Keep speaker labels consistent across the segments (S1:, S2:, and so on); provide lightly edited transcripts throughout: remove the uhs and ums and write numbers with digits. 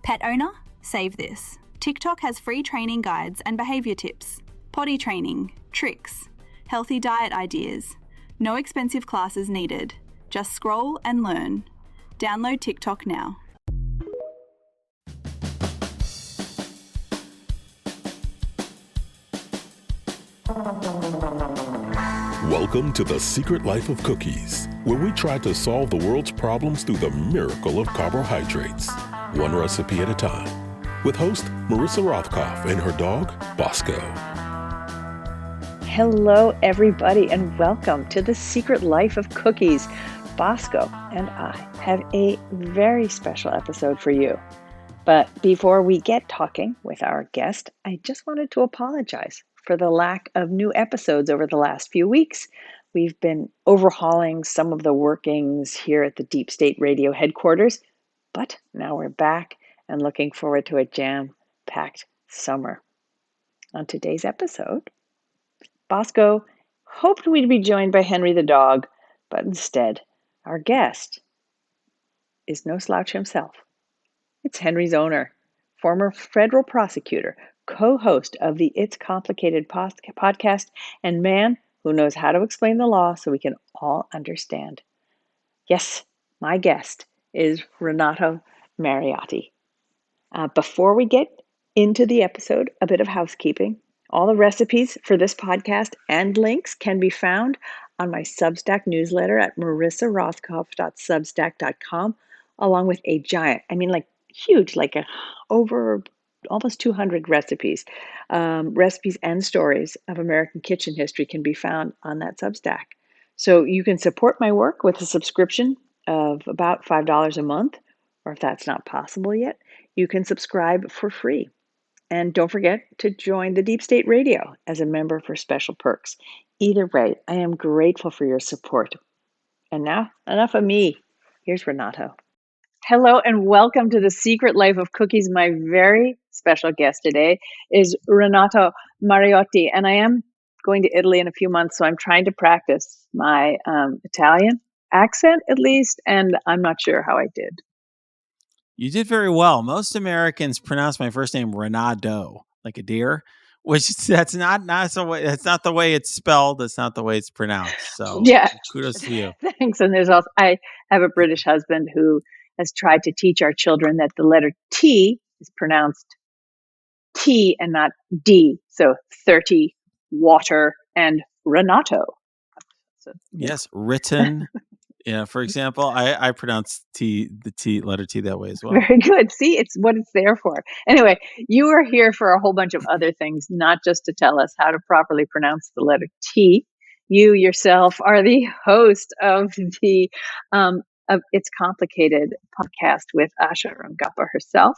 S1: Pet owner, save this. TikTok has free training guides and behaviour tips, potty training, tricks, healthy diet ideas. No expensive classes needed. Just scroll and learn. Download TikTok now.
S2: Welcome to The Secret Life of Cookies, where we try to solve the world's problems through the miracle of carbohydrates, one recipe at a time, with host Marissa Rothkopf and her dog, Bosco.
S3: Hello, everybody, and welcome to The Secret Life of Cookies. Bosco and I have a very special episode for you. But before we get talking with our guest, I just wanted to apologize for the lack of new episodes over the last few weeks. We've been overhauling some of the workings here at the Deep State Radio headquarters, but now we're back and looking forward to a jam-packed summer. On today's episode, Bosco hoped we'd be joined by Henry the dog, but instead, our guest is no slouch himself. It's Henry's owner, former federal prosecutor, co-host of the It's Complicated podcast, and man who knows how to explain the law so we can all understand. Yes, my guest is Renato Mariotti. Before we get into the episode, a bit of housekeeping. All the recipes for this podcast and links can be found on my Substack newsletter at marissarothkopf.substack.com, along with a giant, huge, over almost 200 recipes. Recipes and stories of American kitchen history can be found on that Substack. So you can support my work with a subscription of about $5 a month, or if that's not possible yet, you can subscribe for free. And don't forget to join the Deep State Radio as a member for special perks. Either way, I am grateful for your support. And now, enough of me. Here's Renato. Hello and welcome to The Secret Life of Cookies. My very special guest today is Renato Mariotti, and I am going to Italy in a few months, so I'm trying to practice my Italian accent at least, and I'm not sure how I did.
S4: You did very well. Most Americans pronounce my first name Renato, like a deer, which that's not the way. That's not the way it's spelled. That's not the way it's pronounced. So
S3: yeah,
S4: kudos to you.
S3: Thanks. And there's also I have a British husband who has tried to teach our children that the letter T is pronounced T and not D. So 30, water, and Renato. So,
S4: yes, written. Yeah, for example, I pronounce the letter T that way as well.
S3: Very good. See, it's what it's there for. Anyway, you are here for a whole bunch of other things, not just to tell us how to properly pronounce the letter T. You yourself are the host of the of It's Complicated podcast with Asha Rangappa herself,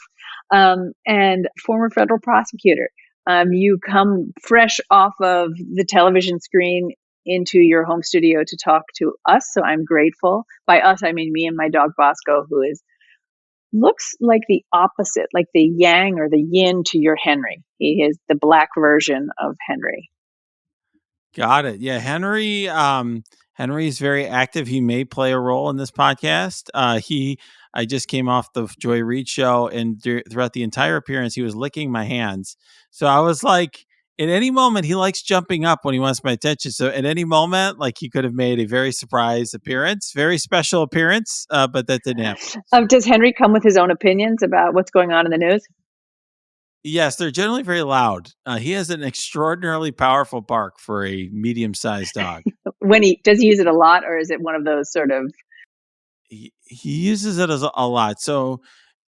S3: and former federal prosecutor. You come fresh off of the television screen into your home studio to talk to us. So I'm grateful. By us, I mean me and my dog Bosco, who looks like the opposite, like the yang or the yin to your Henry. He is the black version of Henry.
S4: Got it. Yeah, Henry's very active. He may play a role in this podcast. I just came off the Joy Reid show, and throughout the entire appearance, he was licking my hands. So I was like, at any moment, he likes jumping up when he wants my attention. So at any moment, he could have made a very surprise appearance, very special appearance, but that didn't happen.
S3: Does Henry come with his own opinions about what's going on in the news?
S4: Yes, they're generally very loud. He has an extraordinarily powerful bark for a medium-sized dog.
S3: Does he use it a lot, or is it one of those sort of?
S4: He uses it as a lot. So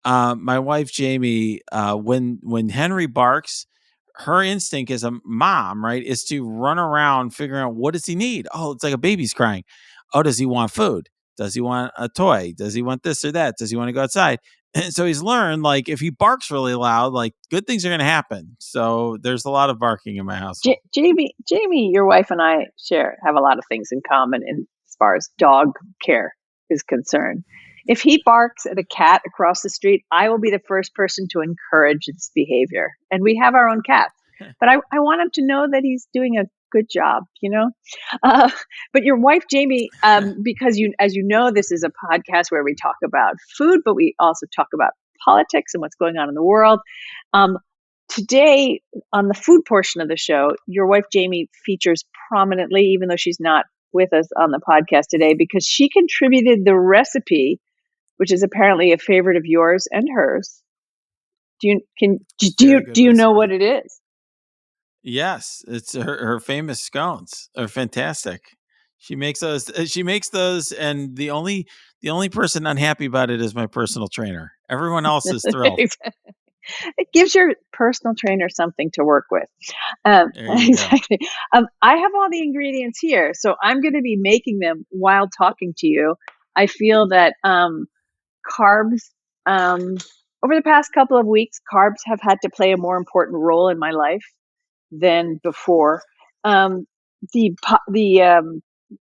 S4: my wife Jamie, when Henry barks, her instinct as a mom, right, is to run around figuring out, what does he need? Oh, it's like a baby's crying. Oh, does he want food? Does he want a toy? Does he want this or that? Does he want to go outside? And so he's learned, if he barks really loud, good things are going to happen. So there's a lot of barking in my house.
S3: Jamie, your wife and I have a lot of things in common as far as dog care is concerned. If he barks at a cat across the street, I will be the first person to encourage this behavior. And we have our own cats. But I want him to know that he's doing a good job, But your wife, Jamie, because as you know, this is a podcast where we talk about food, but we also talk about politics and what's going on in the world. Today, on the food portion of the show, your wife, Jamie, features prominently, even though she's not with us on the podcast today, because she contributed the recipe, which is apparently a favorite of yours and hers. Do you know what it is?
S4: Yes, it's her famous scones are fantastic. She makes those. And the only person unhappy about it is my personal trainer. Everyone else is thrilled.
S3: It gives your personal trainer something to work with.
S4: Exactly.
S3: I have all the ingredients here, so I'm going to be making them while talking to you. I feel that carbs, over the past couple of weeks, carbs have had to play a more important role in my life than before. The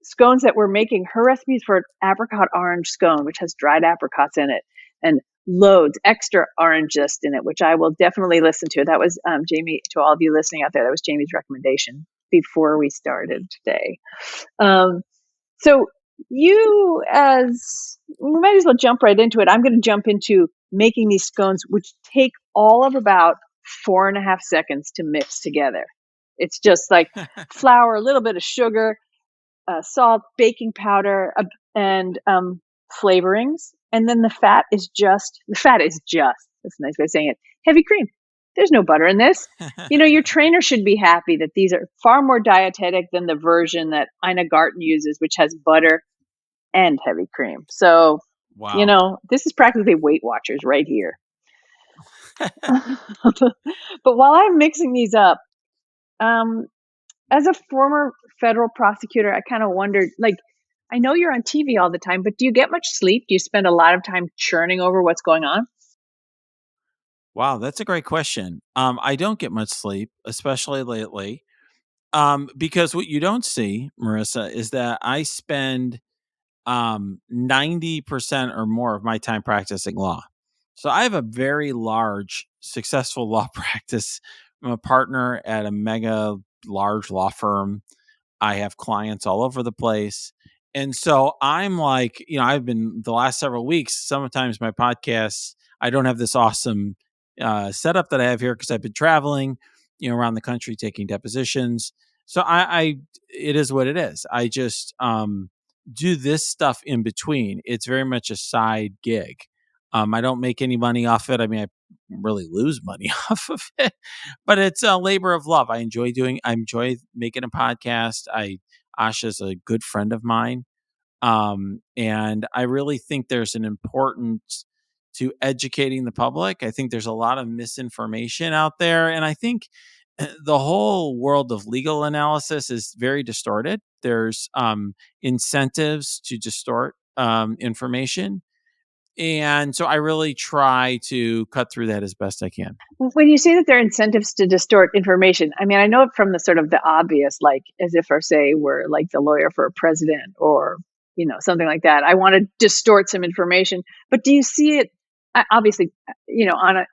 S3: scones that we're making, her recipes for an apricot orange scone, which has dried apricots in it, and loads extra orange zest in it, which I will definitely listen to. That was Jamie. To all of you listening out there, that was Jamie's recommendation before we started today. So we might as well jump right into it. I'm going to jump into making these scones, which take all of about 4.5 seconds to mix together. It's just like flour, a little bit of sugar, salt, baking powder, and flavorings. And then the fat is just, that's a nice way of saying it, heavy cream. There's no butter in this. Your trainer should be happy that these are far more dietetic than the version that Ina Garten uses, which has butter and heavy cream. So,
S4: wow.
S3: This is practically Weight Watchers right here. But while I'm mixing these up, as a former federal prosecutor, I kind of wondered, I know you're on TV all the time, but do you get much sleep? Do you spend a lot of time churning over what's going on?
S4: Wow, that's a great question. I don't get much sleep, especially lately. Because what you don't see, Marissa, is that I spend 90% or more of my time practicing law. So I have a very large, successful law practice. I'm a partner at a mega large law firm. I have clients all over the place. And so I'm like, I've been the last several weeks, sometimes my podcasts, I don't have this awesome setup that I have here because I've been traveling, around the country taking depositions. So it is what it is. I just do this stuff in between. It's very much a side gig. I don't make any money off it. I mean, I really lose money off of it, but it's a labor of love. I enjoy making a podcast. Asha's a good friend of mine. And I really think there's an importance to educating the public. I think there's a lot of misinformation out there. And I think the whole world of legal analysis is very distorted. There's incentives to distort information. And so I really try to cut through that as best I can.
S3: When you say that there are incentives to distort information, I mean, I know it from the sort of the obvious, like as if, or say, we're like the lawyer for a president or, something like that. I want to distort some information. But do you see it, obviously, on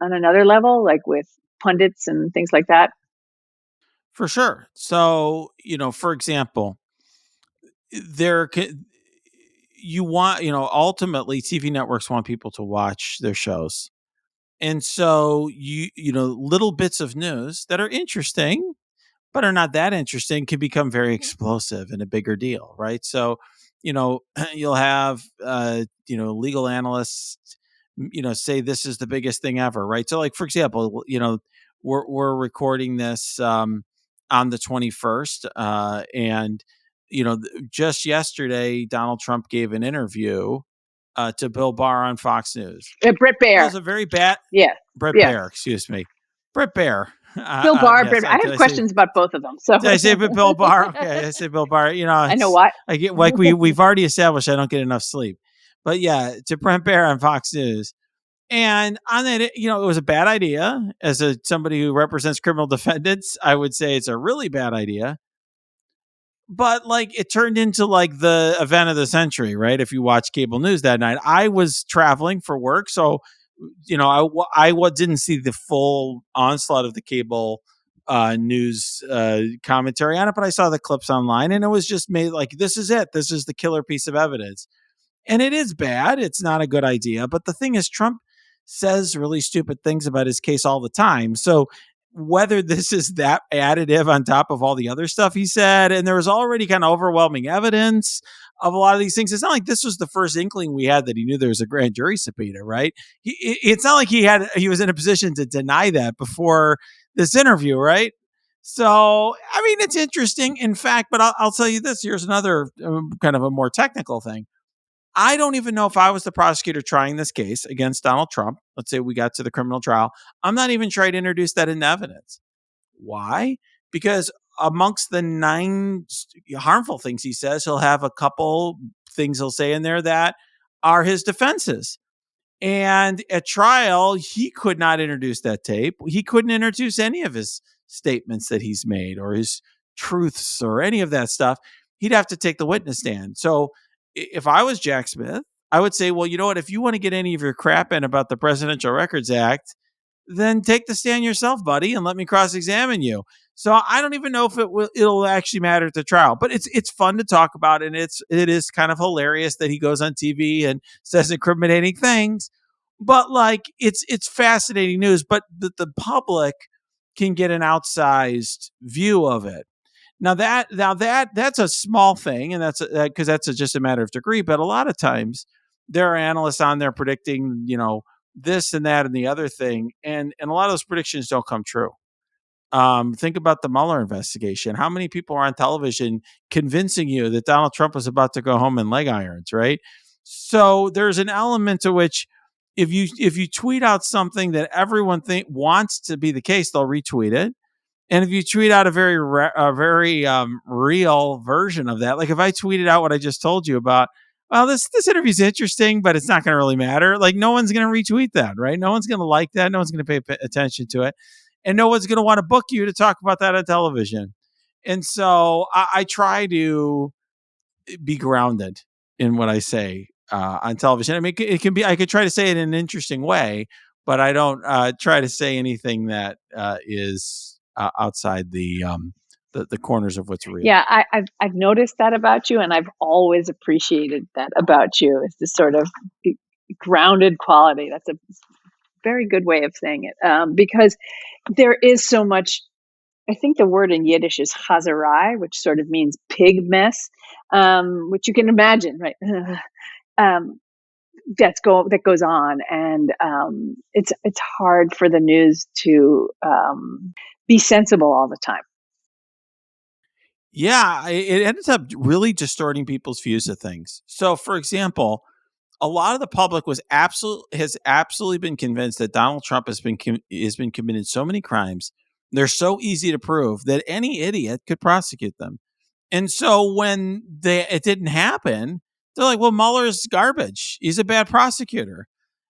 S3: another level, like with pundits and things like that?
S4: For sure. So, for example, ultimately TV networks want people to watch their shows. And so little bits of news that are interesting, but are not that interesting can become very explosive and a bigger deal. Right. So, you'll have, legal analysts, say this is the biggest thing ever. Right. So like, for example, we're recording this, on the 21st, and just yesterday, Donald Trump gave an interview to Bill Barr on Fox News.
S3: Brett Baer.
S4: That was a very bad.
S3: Yeah.
S4: Brett
S3: Yeah.
S4: Baer, excuse me. Brett Baer.
S3: Bill Barr.
S4: Yes,
S3: Brett Baer. I have questions about both of them. So
S4: did I say Bill Barr? Okay, I say Bill Barr.
S3: I know what.
S4: I get like we've already established I don't get enough sleep. But yeah, to Brett Baer on Fox News. And on that, it was a bad idea. As somebody who represents criminal defendants, I would say it's a really bad idea. But like it turned into like the event of the century, right? If you watch cable news that night, I was traveling for work, so I didn't see the full onslaught of the cable news commentary on it, but I saw the clips online, and it was just made like, this is it. This is the killer piece of evidence, and it is bad. It's not a good idea. But the thing is, Trump says really stupid things about his case all the time. So whether this is that additive on top of all the other stuff he said, and there was already kind of overwhelming evidence of a lot of these things. It's not like this was the first inkling we had that he knew there was a grand jury subpoena, right? It's not like he was in a position to deny that before this interview, right? So, I mean, it's interesting, in fact, but I'll tell you this. Here's another kind of a more technical thing. I don't even know if I was the prosecutor trying this case against Donald Trump. Let's say we got to the criminal trial. I'm not even trying to introduce that into evidence. Why? Because amongst the 9 harmful things he says, he'll have a couple things he'll say in there that are his defenses. And at trial, he could not introduce that tape. He couldn't introduce any of his statements that he's made or his truths or any of that stuff. He'd have to take the witness stand. So if I was Jack Smith, I would say, well, you know what? If you want to get any of your crap in about the Presidential Records Act, then take the stand yourself, buddy, and let me cross-examine you. So I don't even know if it'll actually matter at the trial, but it's fun to talk about, and it is kind of hilarious that he goes on TV and says incriminating things. But like it's fascinating news, but the public can get an outsized view of it. That's a small thing, and that's because that's just a matter of degree. But a lot of times there are analysts on there predicting, this and that and the other thing, and a lot of those predictions don't come true. Think about the Mueller investigation. How many people are on television convincing you that Donald Trump was about to go home in leg irons, right? So there's an element to which if you tweet out something that everyone wants to be the case, they'll retweet it. And if you tweet out a very real version of that, like if I tweeted out what I just told you about, well, this interview's interesting, but it's not going to really matter. Like no one's going to retweet that, right? No one's going to like that. No one's going to pay attention to it, and no one's going to want to book you to talk about that on television. And so I try to be grounded in what I say on television. I mean, it can be. I could try to say it in an interesting way, but I don't try to say anything that is outside the corners of what's real.
S3: Yeah, I've noticed that about you, and I've always appreciated that about you. Is this sort of grounded quality? That's a very good way of saying it, because there is so much. I think the word in Yiddish is chazarai, which sort of means pig mess, which you can imagine, right? That goes on, and it's hard for the news to be sensible all the time.
S4: Yeah, it ends up really distorting people's views of things. So, for example, a lot of the public has absolutely been convinced that Donald Trump has been committed so many crimes. They're so easy to prove that any idiot could prosecute them. And so when it didn't happen, they're like, "Well, Mueller's garbage. He's a bad prosecutor."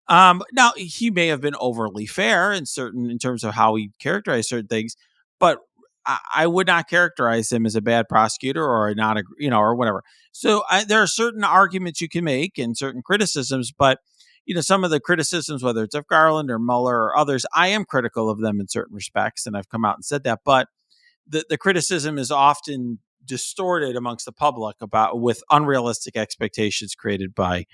S4: Now he may have been overly fair in terms of how he characterized certain things, but I would not characterize him as a bad prosecutor or not or whatever. So there are certain arguments you can make and certain criticisms, but some of the criticisms, whether it's of Garland or Mueller or others, I am critical of them in certain respects, and I've come out and said that. But the criticism is often distorted amongst the public with unrealistic expectations created by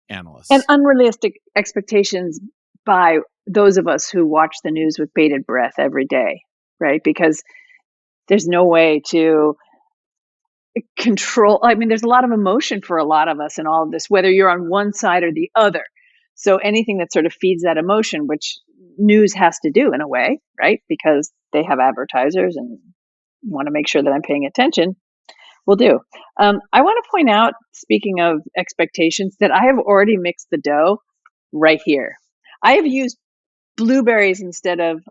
S4: analysts
S3: and unrealistic expectations by those of us who watch the news with bated breath every day, right? Because there's no way to control. I mean, there's a lot of emotion for a lot of us in all of this, whether you're on one side or the other. So anything that sort of feeds that emotion, which news has to do in a way, right? Because they have advertisers and want to make sure that I'm paying attention, will do. I want to point out, speaking of expectations, that I have already mixed the dough right here. I have used blueberries instead of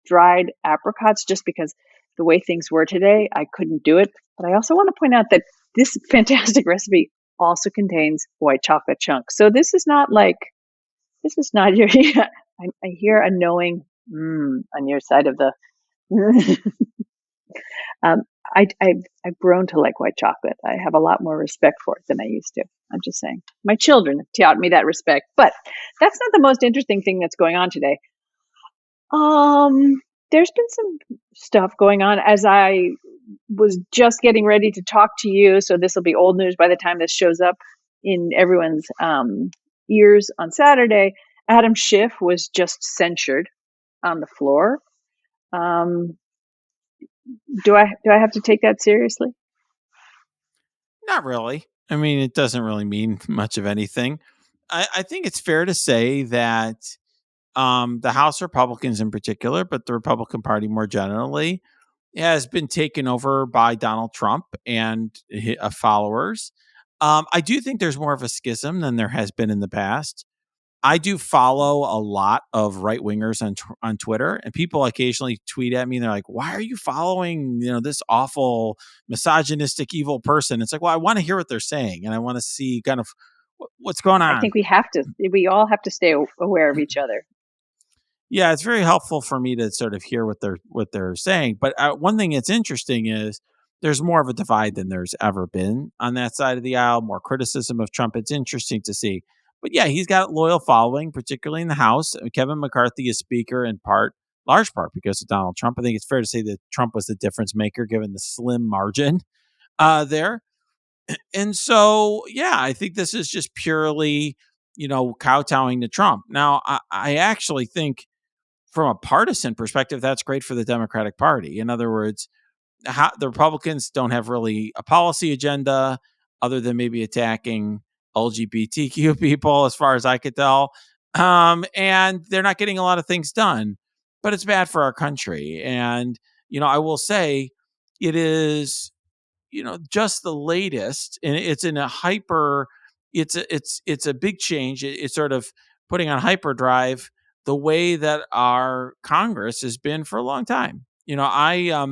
S3: dried apricots just because the way things were today, I couldn't do it. But I also want to point out that this fantastic recipe also contains white chocolate chunks. So this is not your, I hear a knowing on your side of the, I've grown to like white chocolate. I have a lot more respect for it than I used to. I'm just saying. My children have taught me that respect. But that's not the most interesting thing that's going on today. There's been some stuff going on as I was just getting ready to talk to you. So this will be old news by the time this shows up in everyone's ears on Saturday. Adam Schiff was just censured on the floor. Do I have to take that seriously?
S4: Not really. I mean, it doesn't really mean much of anything. I think it's fair to say that the House Republicans in particular, but the Republican Party more generally, has been taken over by Donald Trump and followers. I do think there's more of a schism than there has been in the past. I do follow a lot of right wingers on Twitter, and people occasionally tweet at me. And they're like, "Why are you following this awful misogynistic evil person?" It's like, well, I want to hear what they're saying, and I want to see kind of what's going
S3: I
S4: on.
S3: think we all have to stay aware of each other.
S4: Yeah, it's very helpful for me to sort of hear what they're saying. But one thing that's interesting is there's more of a divide than there's ever been on that side of the aisle. More criticism of Trump. It's interesting to see. But yeah, he's got a loyal following, particularly in the House. Kevin McCarthy is Speaker in large part because of Donald Trump. I think it's fair to say that Trump was the difference maker given the slim margin there. And so, yeah, I think this is just purely, kowtowing to Trump. Now, I actually think from a partisan perspective, that's great for the Democratic Party. In other words, the Republicans don't have really a policy agenda other than maybe attacking LGBTQ people, as far as I could tell. And they're not getting a lot of things done, but it's bad for our country. And, I will say it is, just the latest, and it's in a hyper, it's a big change. It's sort of putting on hyperdrive the way that our Congress has been for a long time. I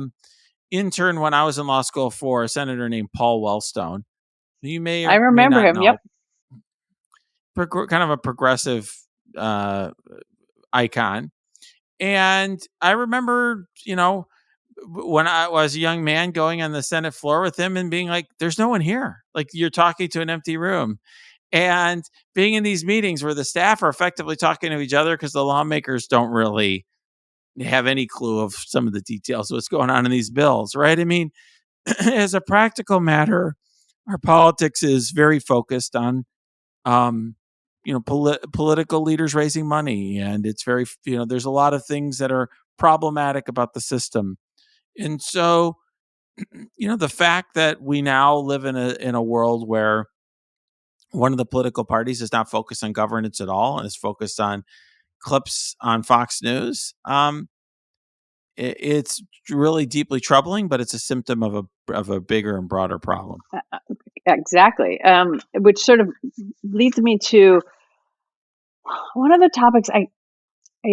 S4: interned when I was in law school for a senator named Paul Wellstone. You may
S3: I
S4: or may
S3: remember
S4: not
S3: him. Yep.
S4: know. Kind of a progressive icon. And I remember, when I was a young man going on the Senate floor with him and being like, there's no one here. Like, you're talking to an empty room. And being in these meetings where the staff are effectively talking to each other because the lawmakers don't really have any clue of some of the details of what's going on in these bills, right? I mean, as a practical matter, our politics is very focused on, political leaders raising money. And it's very, there's a lot of things that are problematic about the system. And so, the fact that we now live in a world where one of the political parties is not focused on governance at all and is focused on clips on Fox News, it's really deeply troubling, but it's a symptom of a bigger and broader problem.
S3: Exactly. Which sort of leads me to one of the topics I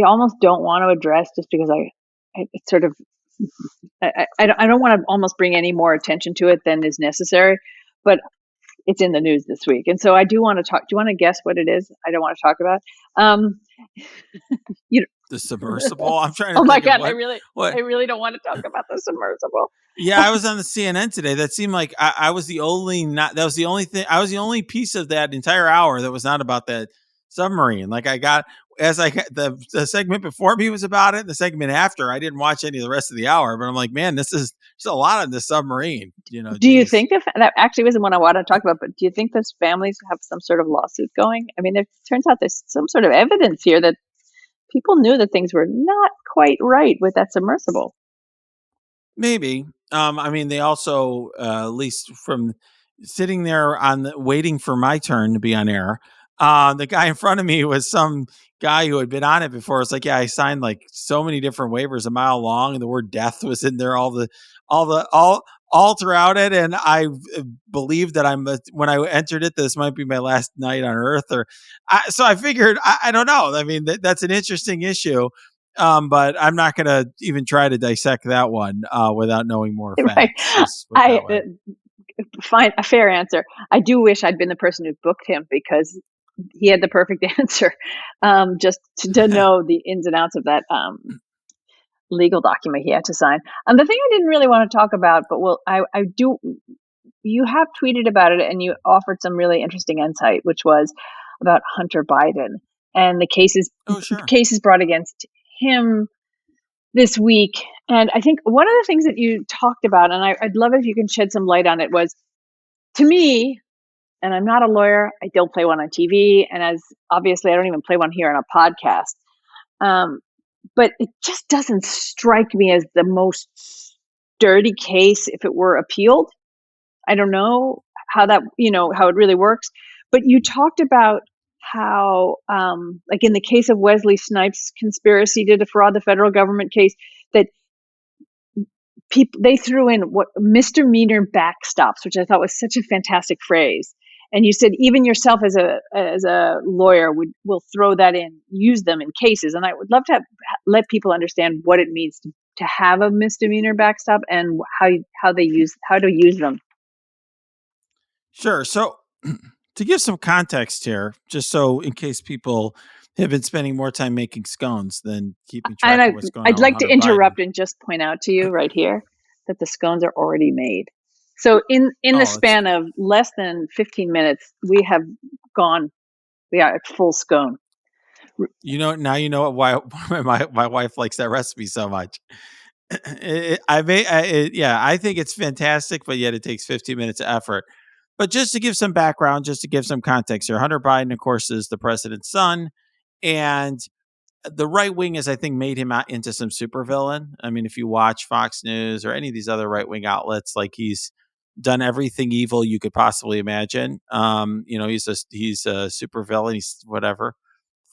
S3: almost don't want to address just because it's sort of I don't want to almost bring any more attention to it than is necessary, but it's in the news this week, and so I do want to talk. Do you want to guess what it is? I don't want to talk about.
S4: The submersible. I'm trying to.
S3: Oh my
S4: think
S3: God!
S4: of
S3: I really don't want to talk about the submersible.
S4: Yeah, I was on the CNN today. That seemed like I was the only that was the only thing. I was the only piece of that entire hour that was not about that submarine. Like, the segment before me was about it. The segment after, I didn't watch any of the rest of the hour. But I'm like, man, there's a lot on the submarine.
S3: Do you think that actually wasn't what I want to talk about? But do you think those families have some sort of lawsuit going? I mean, it turns out there's some sort of evidence here that people knew that things were not quite right with that submersible.
S4: Maybe. I mean, they also, at least from sitting there waiting for my turn to be on air, the guy in front of me was some guy who had been on it before. It's like, yeah, I signed like so many different waivers a mile long, and the word death was in there all throughout it. And I believe that when I entered it, this might be my last night on Earth, so I figured, I don't know. I mean, that's an interesting issue. But I'm not going to even try to dissect that one without knowing more facts.
S3: Right. Fine, a fair answer. I do wish I'd been the person who booked him because he had the perfect answer. Just to know the ins and outs of that legal document he had to sign. The thing I didn't really want to talk about, but I do. You have tweeted about it and you offered some really interesting insight, which was about Hunter Biden and the cases brought against him this week. And I think one of the things that you talked about, and I'd love it if you can shed some light on it, was, to me, and I'm not a lawyer. I don't play one on TV. And as obviously, I don't even play one here on a podcast. But it just doesn't strike me as the most sturdy case if it were appealed. I don't know how that, how it really works. But you talked about how, like in the case of Wesley Snipes' conspiracy to defraud the federal government case, that they threw in what misdemeanor backstops, which I thought was such a fantastic phrase. And you said even yourself as a lawyer will throw that in, use them in cases. And I would love to let people understand what it means to have a misdemeanor backstop and how to use them.
S4: Sure. So to give some context here, just so in case people have been spending more time making scones than keeping track of what's going on
S3: I'd
S4: with
S3: like to
S4: Hunter
S3: interrupt
S4: Biden.
S3: and just point out to you right here that the scones are already made. So in the span of less than 15 minutes, we are at full scone.
S4: Now you know why my wife likes that recipe so much. I think it's fantastic, but yet it takes 15 minutes of effort. But just to give some background, just to give some context here, Hunter Biden, of course, is the president's son, and the right wing has, I think, made him out into some supervillain. I mean, if you watch Fox News or any of these other right wing outlets, like he's done everything evil you could possibly imagine. He's a supervillain. He's whatever.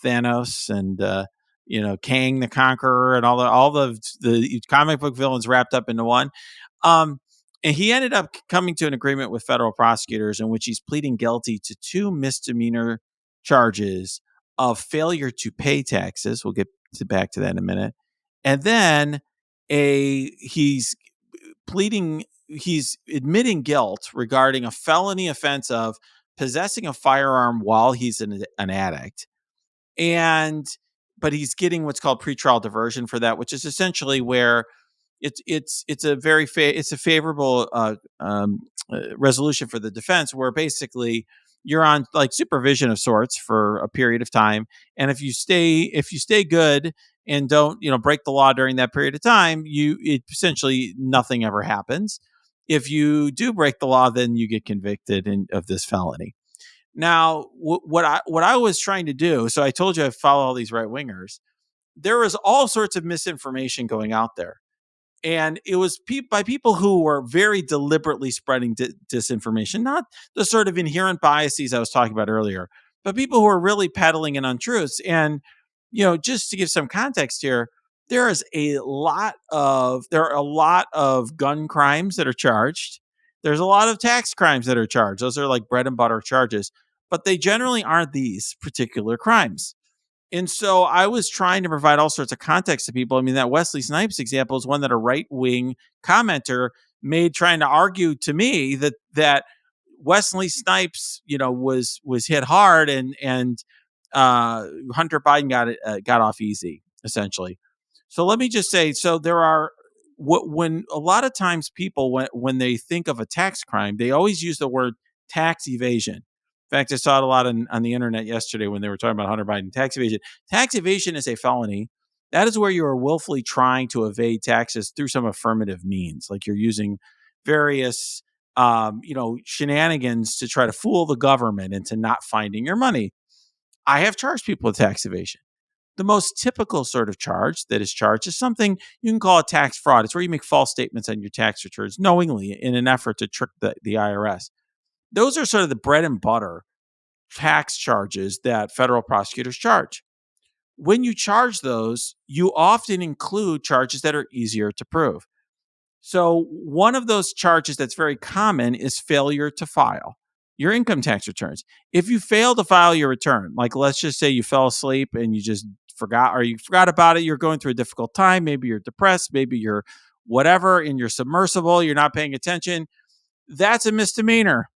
S4: Thanos and Kang the Conqueror and all the comic book villains wrapped up into one. Um, and he ended up coming to an agreement with federal prosecutors in which he's pleading guilty to 2 misdemeanor charges of failure to pay taxes. We'll get back to that in a minute. And then he's admitting guilt regarding a felony offense of possessing a firearm while he's an addict. But he's getting what's called pretrial diversion for that, which is essentially where it's a favorable resolution for the defense, where basically you're on like supervision of sorts for a period of time, and if you stay good and don't break the law during that period of time, essentially nothing ever happens. If you do break the law, then you get convicted of this felony. Now, what I was trying to do, so I told you I follow all these right wingers. There was all sorts of misinformation going out there, and it was by people who were very deliberately spreading disinformation, not the sort of inherent biases I was talking about earlier, but people who are really peddling in untruths. And just to give some context here, there are a lot of gun crimes that are charged. There's a lot of tax crimes that are charged. Those are like bread and butter charges, but they generally aren't these particular crimes. And so I was trying to provide all sorts of context to people. I mean, that Wesley Snipes example is one that a right-wing commenter made, trying to argue to me that Wesley Snipes, was hit hard, and Hunter Biden got off easy, essentially. So let me just say, so there are when a lot of times people when they think of a tax crime, they always use the word tax evasion. In fact, I saw it a lot on the internet yesterday when they were talking about Hunter Biden tax evasion. Tax evasion is a felony. That is where you are willfully trying to evade taxes through some affirmative means, like you're using various shenanigans to try to fool the government into not finding your money. I have charged people with tax evasion. The most typical sort of charge that is charged is something you can call a tax fraud. It's where you make false statements on your tax returns knowingly in an effort to trick the IRS. Those are sort of the bread and butter tax charges that federal prosecutors charge. When you charge those, you often include charges that are easier to prove. So one of those charges that's very common is failure to file your income tax returns. If you fail to file your return, like let's just say you fell asleep and you just forgot, or you forgot about it, you're going through a difficult time, maybe you're depressed, maybe you're whatever, in your submersible, you're not paying attention, that's a misdemeanor.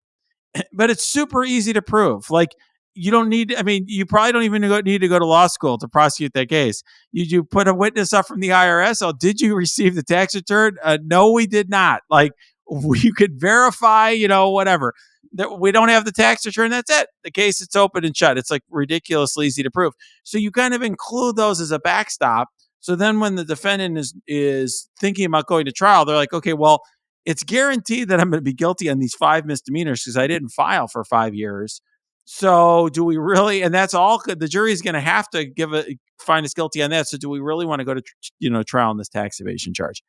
S4: But it's super easy to prove. Like you don't need, I mean, you probably don't even need to go to law school to prosecute that case. You put a witness up from the IRS. Oh, did you receive the tax return? No, we did not. Like you could verify, whatever. That we don't have the tax return. That's it. The case, it's open and shut. It's like ridiculously easy to prove. So you kind of include those as a backstop. So then when the defendant is thinking about going to trial, they're like, okay, well, it's guaranteed that I'm going to be guilty on these 5 misdemeanors because I didn't file for 5 years. So do we really, and that's all the jury is going to have to find us guilty on that. So do we really want to go to, trial on this tax evasion charge?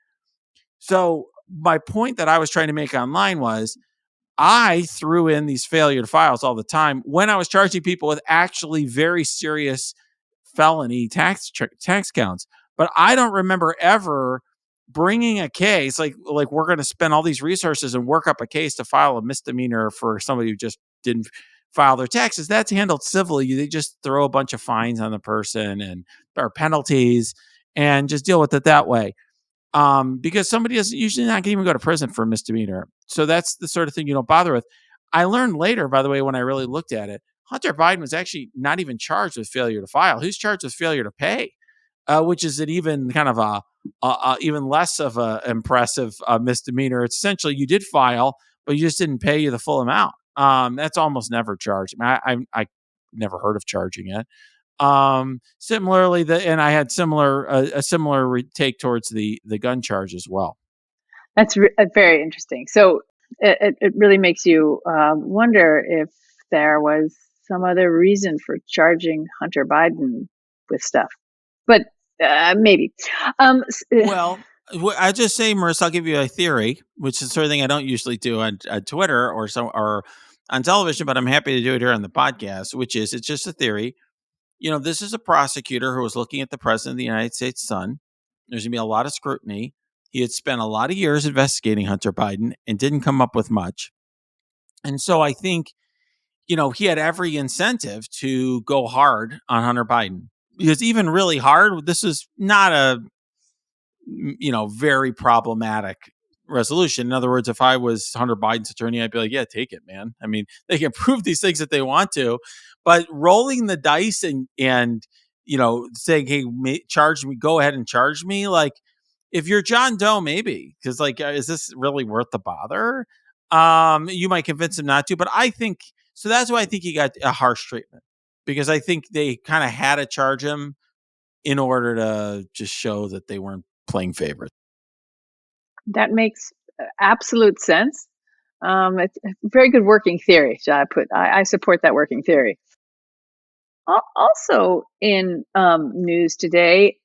S4: So my point that I was trying to make online was I threw in these failure to files all the time when I was charging people with actually very serious felony tax counts. But I don't remember ever bringing a case like we're going to spend all these resources and work up a case to file a misdemeanor for somebody who just didn't file their taxes. That's handled civilly. They just throw a bunch of fines on the person or penalties and just deal with it that way. Because somebody is usually not going to even go to prison for a misdemeanor. So that's the sort of thing you don't bother with. I learned later, by the way, when I really looked at it, Hunter Biden was actually not even charged with failure to file. He's charged with failure to pay, which is an even kind of a even less of a impressive misdemeanor. It's essentially you did file, but you just didn't pay you the full amount. That's almost never charged. I never heard of charging it. Similarly, and I had a similar take towards the gun charge as well.
S3: That's very interesting. So it really makes you wonder if there was some other reason for charging Hunter Biden with stuff, but maybe.
S4: Well, I just say, Marissa, I'll give you a theory, which is the sort of thing I don't usually do on Twitter or on television, but I'm happy to do it here on the podcast, which is it's just a theory. This is a prosecutor who was looking at the president of the United States' son. There's going to be a lot of scrutiny. He had spent a lot of years investigating Hunter Biden and didn't come up with much. And so I think, he had every incentive to go hard on Hunter Biden because even really hard, this is not a, very problematic resolution. In other words, if I was Hunter Biden's attorney, I'd be like, yeah, take it, man. I mean, they can prove these things that they want to, but rolling the dice and saying, hey, charge me, go ahead and charge me. Like if you're John Doe, maybe, because is this really worth the bother? You might convince him not to, but I think, so that's why I think he got a harsh treatment because I think they kind of had to charge him in order to just show that they weren't playing favorites.
S3: That makes absolute sense. It's a very good working theory. I support that working theory. Also in news today,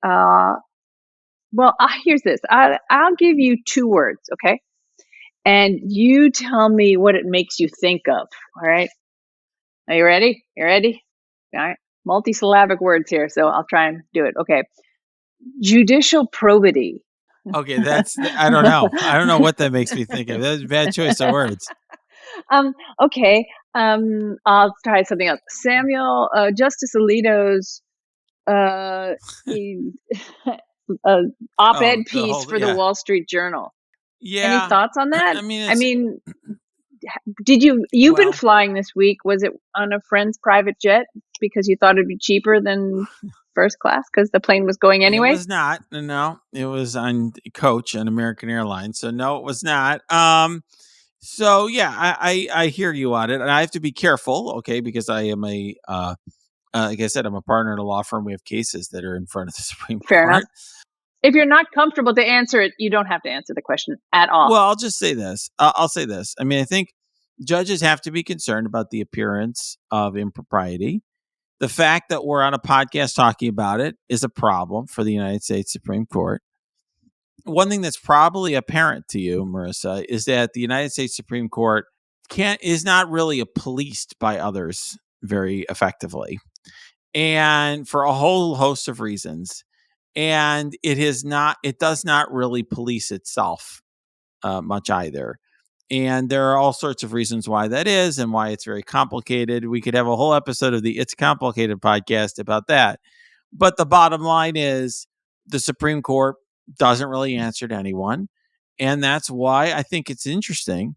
S3: here's this. I'll give you 2 words, okay? And you tell me what it makes you think of, all right? Are you ready? You ready? All right. Multisyllabic words here, so I'll try and do it. Okay. Judicial probity.
S4: Okay, I don't know. I don't know what that makes me think of. That's a bad choice of words.
S3: Okay. I'll try something else. Justice Alito's op-ed piece for the Wall Street Journal.
S4: Yeah.
S3: Any thoughts on that? You've been flying this week. Was it on a friend's private jet because you thought it'd be cheaper than first class because the plane was going anyway?
S4: It was not. No, it was on Coach on American Airlines. So no, it was not. So yeah, I hear you on it, and I have to be careful, okay, because I am like I said, I'm a partner in a law firm. We have cases that are in front of the Supreme Court.
S3: Fair enough. If you're not comfortable to answer it, you don't have to answer the question at all.
S4: Well, I'll just say this. I'll say this. I mean, I think judges have to be concerned about the appearance of impropriety. The fact that we're on a podcast talking about it is a problem for the United States Supreme Court. One thing that's probably apparent to you, Marissa, is that the United States Supreme Court is not really policed by others very effectively, and for a whole host of reasons. And it does not really police itself much either. And there are all sorts of reasons why that is and why it's very complicated. We could have a whole episode of the It's Complicated podcast about that. But the bottom line is the Supreme Court doesn't really answer to anyone. And that's why I think it's interesting.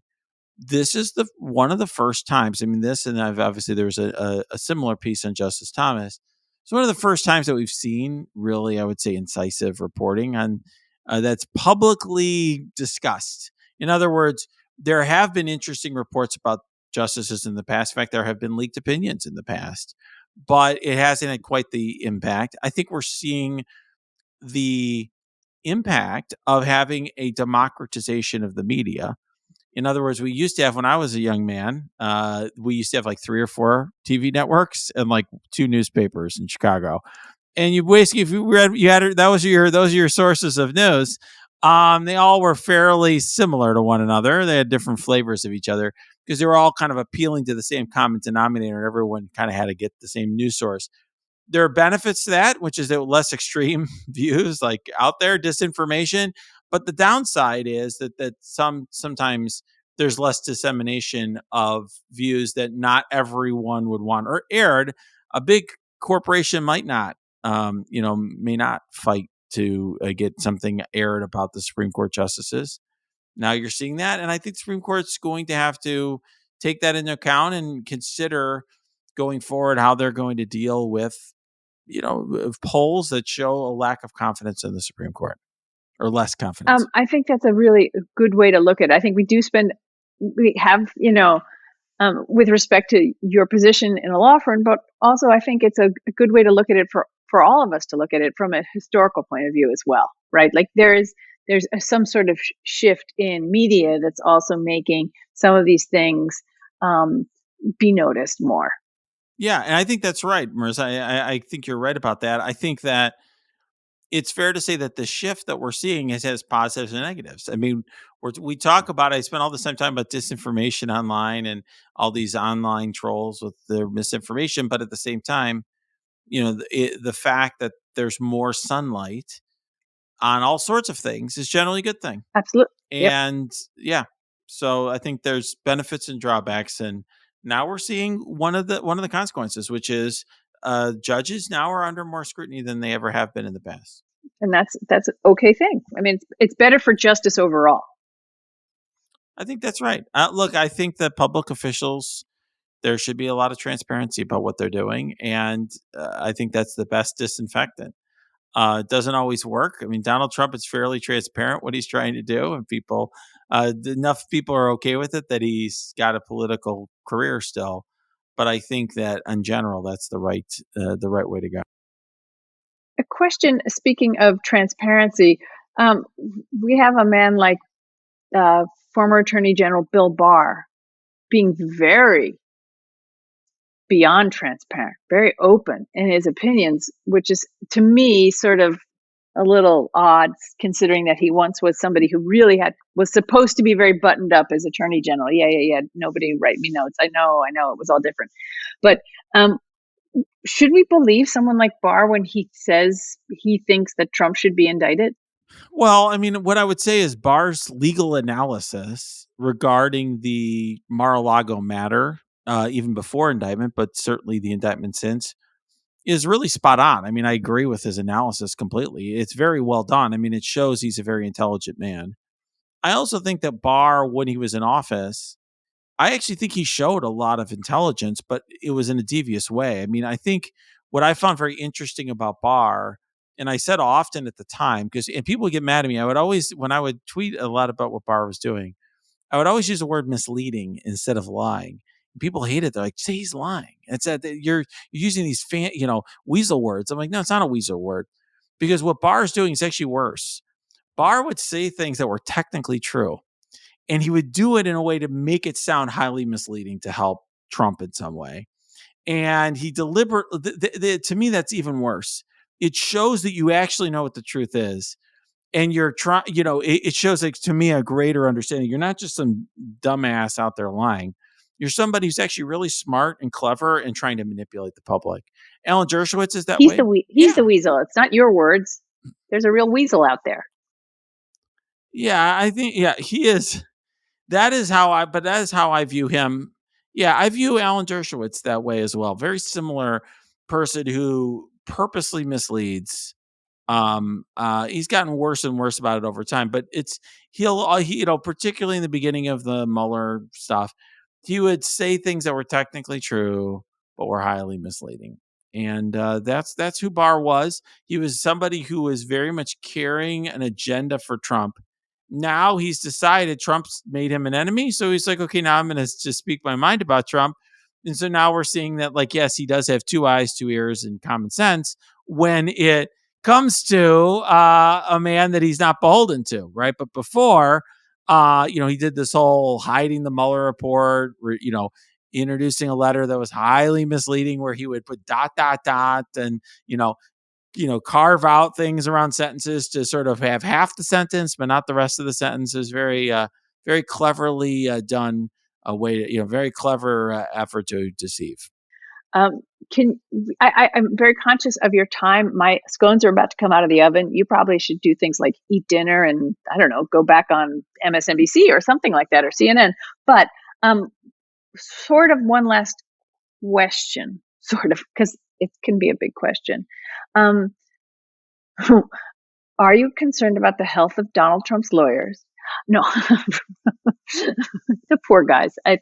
S4: This is one of the first times. I mean, obviously there was a similar piece on Justice Thomas. It's one of the first times that we've seen really, I would say, incisive reporting on that's publicly discussed. In other words, there have been interesting reports about justices in the past. In fact, there have been leaked opinions in the past, but it hasn't had quite the impact. I think we're seeing the impact of having a democratization of the media. In other words, we used to have, when I was a young man, we used to have like 3 or 4 TV networks and like 2 newspapers in Chicago. And you basically, if you read, you had those are your sources of news. They all were fairly similar to one another. They had different flavors of each other because they were all kind of appealing to the same common denominator. Everyone kind of had to get the same news source. There are benefits to that, which is that less extreme views like out there, disinformation. But the downside is that sometimes there's less dissemination of views that not everyone would want or aired. A big corporation might not, may not fight to get something aired about the Supreme Court justices. Now you're seeing that, and I think the Supreme Court's going to have to take that into account and consider going forward how they're going to deal with polls that show a lack of confidence in the Supreme Court or less confidence.
S3: I think that's a really good way to look at it. I think we have, with respect to your position in a law firm, but also I think it's a good way to look at it for all of us to look at it from a historical point of view as well, right? Like there's some sort of shift in media that's also making some of these things be noticed more.
S4: Yeah, and I think that's right, Marissa. I think you're right about that. I think that it's fair to say that the shift that we're seeing has positives and negatives. I mean, we talk about, I spent all this time talking about disinformation online and all these online trolls with their misinformation. But at the same time, the fact that there's more sunlight on all sorts of things is generally a good thing.
S3: Absolutely.
S4: And yeah, so I think there's benefits and drawbacks. And now we're seeing one of the consequences, which is judges now are under more scrutiny than they ever have been in the past.
S3: And that's an okay thing. I mean, it's better for justice overall.
S4: I think that's right. Look, I think that public officials, there should be a lot of transparency about what they're doing. And I think that's the best disinfectant. It doesn't always work. I mean, Donald Trump is fairly transparent what he's trying to do, and enough people are okay with it that he's got a political career still. But I think that in general, that's the right way to go.
S3: A question, speaking of transparency, we have a man like former Attorney General Bill Barr being very beyond transparent, very open in his opinions, which is to me sort of a little odd, considering that he once was somebody who really was supposed to be very buttoned up as Attorney General. Yeah. Nobody write me notes. I know, it was all different. But should we believe someone like Barr when he says he thinks that Trump should be indicted?
S4: Well, I mean, what I would say is Barr's legal analysis regarding the Mar-a-Lago matter, even before indictment, but certainly the indictment since, is really spot on. I mean, I agree with his analysis completely. It's very well done. I mean, it shows he's a very intelligent man. I also think that Barr, when he was in office, I actually think he showed a lot of intelligence, but it was in a devious way. I mean, I think what I found very interesting about Barr, and I said often at the time, and people would get mad at me, I would always, when I would tweet a lot about what Barr was doing, I would always use the word misleading instead of lying. People hate it. They're like, say he's lying. It's that you're using these weasel words. I'm like, no, it's not a weasel word, because what Barr is doing is actually worse. Barr would say things that were technically true, and he would do it in a way to make it sound highly misleading to help Trump in some way. And he deliberately, to me, that's even worse. It shows that you actually know what the truth is. And you're trying, it shows, like, to me, a greater understanding. You're not just some dumbass out there lying. You're somebody who's actually really smart and clever and trying to manipulate the public. Alan Dershowitz is that way.
S3: He's the weasel. It's not your words. There's a real weasel out there.
S4: Yeah, I think, he is. That is how I view him. Yeah, I view Alan Dershowitz that way as well. Very similar person who purposely misleads. He's gotten worse and worse about it over time, but particularly in the beginning of the Mueller stuff, he would say things that were technically true, but were highly misleading. And that's who Barr was. He was somebody who was very much carrying an agenda for Trump. Now he's decided Trump's made him an enemy. So he's like, okay, now I'm going to just speak my mind about Trump. And so now we're seeing that, like, yes, he does have 2 eyes, 2 ears, and common sense when it comes to a man that he's not beholden to, right? But before, he did this whole hiding the Mueller report, introducing a letter that was highly misleading where he would put ... and, carve out things around sentences to sort of have half the sentence, but not the rest of the sentence. Is very, very cleverly done very clever effort to deceive.
S3: I'm very conscious of your time. My scones are about to come out of the oven. You probably should do things like eat dinner and, I don't know, go back on MSNBC or something like that, or CNN. But sort of one last question, sort of, because it can be a big question. Are you concerned about the health of Donald Trump's lawyers? No, the poor guys. I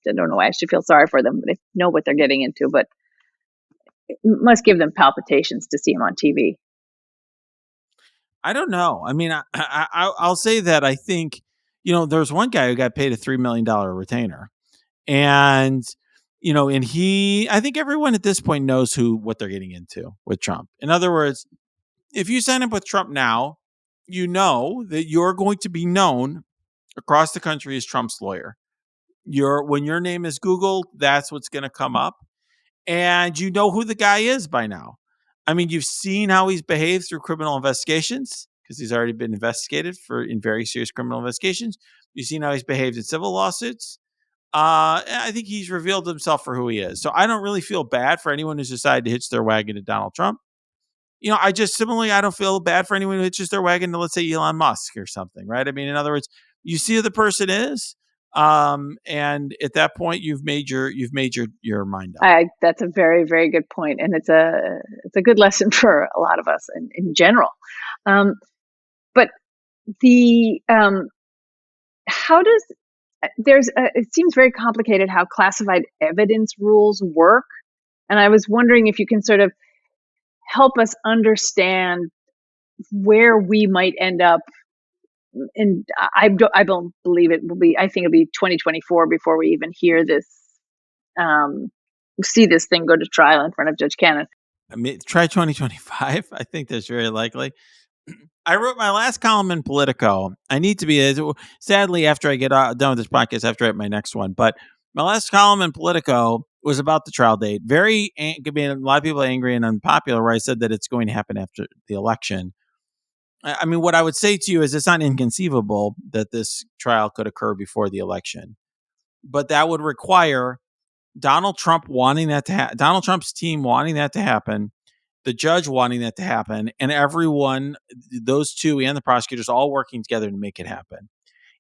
S3: don't know why I should feel sorry for them. They know what they're getting into, but it must give them palpitations to see him on TV.
S4: I don't know. I mean, I'll say that I think, there's one guy who got paid a $3 million retainer. And, I think everyone at this point knows what they're getting into with Trump. In other words, if you sign up with Trump now, you know that you're going to be known across the country as Trump's lawyer. When your name is Googled, that's what's going to come up. And you know who the guy is by now. I mean, you've seen how he's behaved through criminal investigations because he's already been investigated in very serious criminal investigations. You've seen how he's behaved in civil lawsuits. I think he's revealed himself for who he is. So I don't really feel bad for anyone who's decided to hitch their wagon to Donald Trump. I don't feel bad for anyone who hitches their wagon to, let's say, Elon Musk or something, right? I mean, in other words, you see who the person is, and at that point, you've made your mind up.
S3: That's a very, very good point, and it's a good lesson for a lot of us in general. But the how does it seems very complicated how classified evidence rules work, and I was wondering if you can sort of help us understand where we might end up. And I don't believe it will be. I think it'll be 2024 before we even hear this, see this thing go to trial in front of Judge Cannon.
S4: I mean, try 2025. I think that's very likely. I wrote my last column in Politico. I need to be, sadly, after I get done with this podcast, after I have my next one. But my last column in Politico was about the trial date. A lot of people angry and unpopular, where I said that it's going to happen after the election. I mean, what I would say to you is it's not inconceivable that this trial could occur before the election, but that would require Donald Trump wanting that to Donald Trump's team wanting that to happen, the judge wanting that to happen, and everyone, those two and the prosecutors, all working together to make it happen.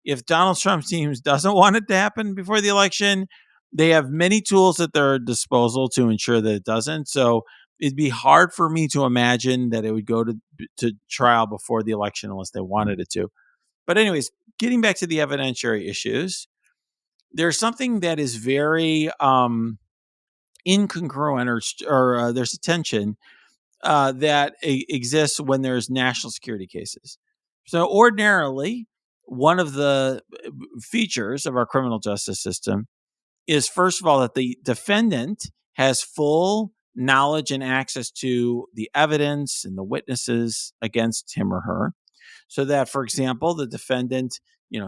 S4: If Donald Trump's team doesn't want it to happen before the election, they have many tools at their disposal to ensure that it doesn't. So it'd be hard for me to imagine that it would go to trial before the election unless they wanted it to. But anyways, getting back to the evidentiary issues, there's something that is very incongruent, or there's a tension that exists when there's national security cases. So ordinarily, one of the features of our criminal justice system is, first of all, that the defendant has full knowledge and access to the evidence and the witnesses against him or her. So that, for example, the defendant,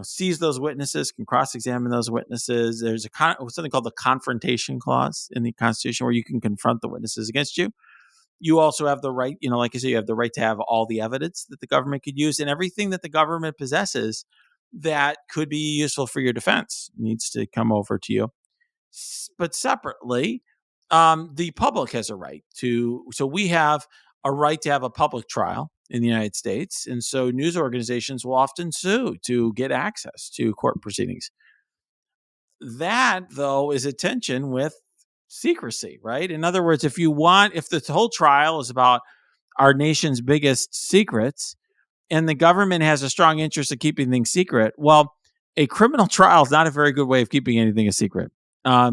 S4: sees those witnesses, can cross-examine those witnesses. There's something called the confrontation clause in the Constitution where you can confront the witnesses against you. You also have the right, like I said, you have the right to have all the evidence that the government could use, and everything that the government possesses that could be useful for your defense needs to come over to you. But separately, the public has a right to, so we have a right to have a public trial in the United States. And so news organizations will often sue to get access to court proceedings. That, though, is a tension with secrecy, right? In other words, if the whole trial is about our nation's biggest secrets and the government has a strong interest in keeping things secret, well, a criminal trial is not a very good way of keeping anything a secret.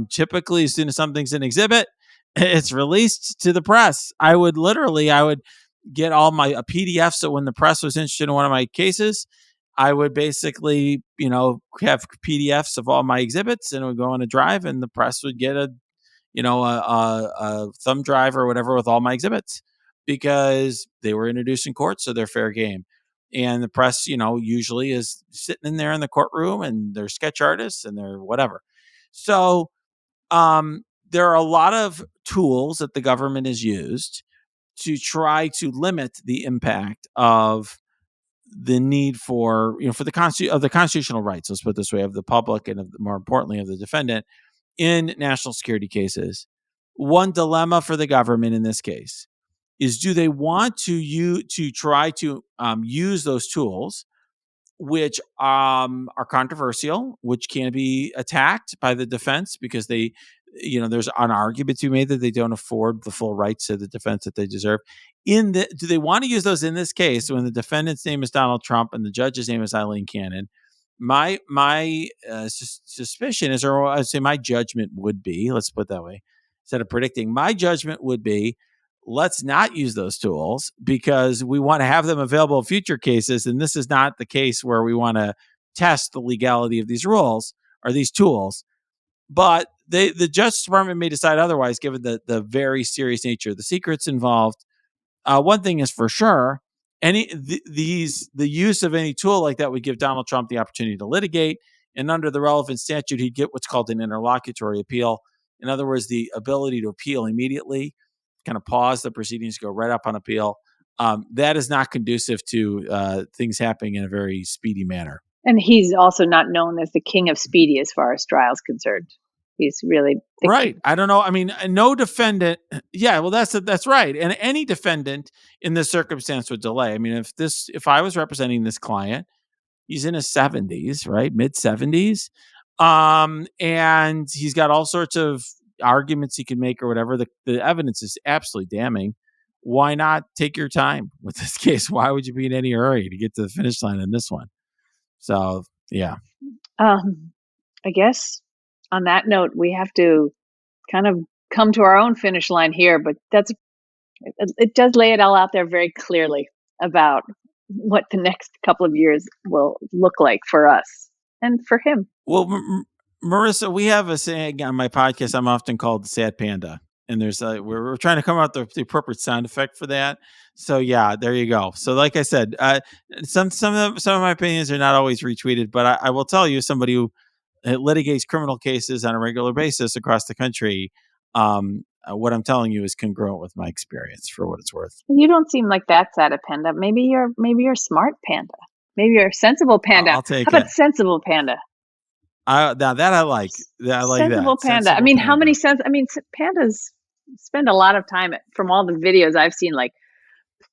S4: Typically, as soon as something's an exhibit, it's released to the press. I would get all my PDFs. So when the press was interested in one of my cases, I would basically, have PDFs of all my exhibits, and it would go on a drive, and the press would get a thumb drive or whatever with all my exhibits. because they were introduced in court, so they're fair game. And the press, usually is sitting in there in the courtroom, and they're sketch artists and they're whatever. So there are a lot of tools that the government has used to try to limit the impact of the need for the constitutional rights, let's put it this way, of the public and more importantly of the defendant in national security cases. One dilemma for the government in this case is, do they want to try to use those tools, which are controversial, which can be attacked by the defense because they, there's an argument to be made that they don't afford the full rights to the defense that they deserve. Do they want to use those in this case when the defendant's name is Donald Trump and the judge's name is Eileen Cannon? My suspicion is, or I'd say my judgment would be, let's put it that way, instead of predicting, my judgment would be, let's not use those tools because we want to have them available in future cases. And this is not the case where we want to test the legality of these rules or these tools. But the Justice Department may decide otherwise, given the very serious nature of the secrets involved. One thing is for sure, the use of any tool like that would give Donald Trump the opportunity to litigate. And under the relevant statute, he'd get what's called an interlocutory appeal. In other words, the ability to appeal immediately, kind of pause the proceedings, go right up on appeal. That is not conducive to things happening in a very speedy manner.
S3: And he's also not known as the king of speedy as far as trials concerned. He's really
S4: right. King. I don't know. I mean, no defendant. Yeah, well, that's right. And any defendant in this circumstance would delay. I mean, if I was representing this client, he's in his 70s, right? Mid 70s. And he's got all sorts of arguments he can make or whatever. The evidence is absolutely damning. Why not take your time with this case? Why would you be in any hurry to get to the finish line in this one? So, yeah.
S3: I guess on that note, we have to kind of come to our own finish line here, but it does lay it all out there very clearly about what the next couple of years will look like for us and for him.
S4: Well, Marissa, we have a saying on my podcast. I'm often called the sad panda, and there's we're trying to come out with the appropriate sound effect for that. So yeah, there you go. So like I said, some of my opinions are not always retweeted, but I will tell you, somebody who litigates criminal cases on a regular basis across the country, what I'm telling you is congruent with my experience, for what it's worth.
S3: You don't seem like that sad a panda. Maybe you're a smart panda. Maybe you're a sensible panda.
S4: I'll take
S3: How about sensible panda?
S4: Now that I like. I like
S3: sensible
S4: that.
S3: Panda. I mean, how many pandas spend a lot of time from all the videos I've seen, like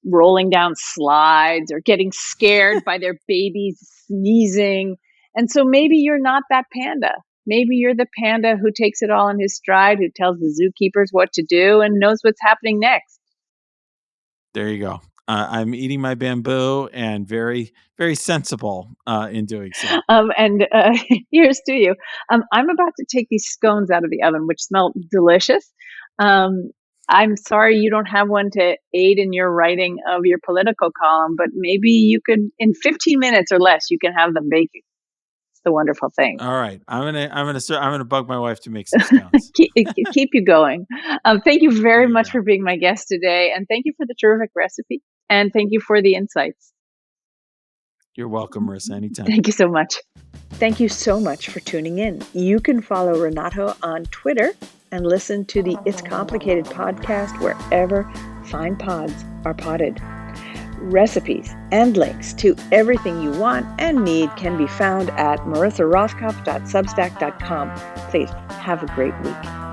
S3: rolling down slides or getting scared by their babies sneezing. And so maybe you're not that panda. Maybe you're the panda who takes it all in his stride, who tells the zookeepers what to do and knows what's happening next.
S4: There you go. I'm eating my bamboo and very, very sensible in doing so.
S3: And here's to you. I'm about to take these scones out of the oven, which smell delicious. I'm sorry you don't have one to aid in your writing of your political column, but maybe you could, in 15 minutes or less, you can have them baking. It's the wonderful thing.
S4: All right, I'm gonna bug my wife to make some scones.
S3: keep you going. Thank you very much for being my guest today, and thank you for the terrific recipe, and thank you for the insights.
S4: You're welcome, Marissa. Anytime.
S3: Thank you so much. Thank you so much for tuning in. You can follow Renato on Twitter and listen to the It's Complicated podcast wherever fine pods are potted. Recipes and links to everything you want and need can be found at marissarothkopf.substack.com. Please have a great week.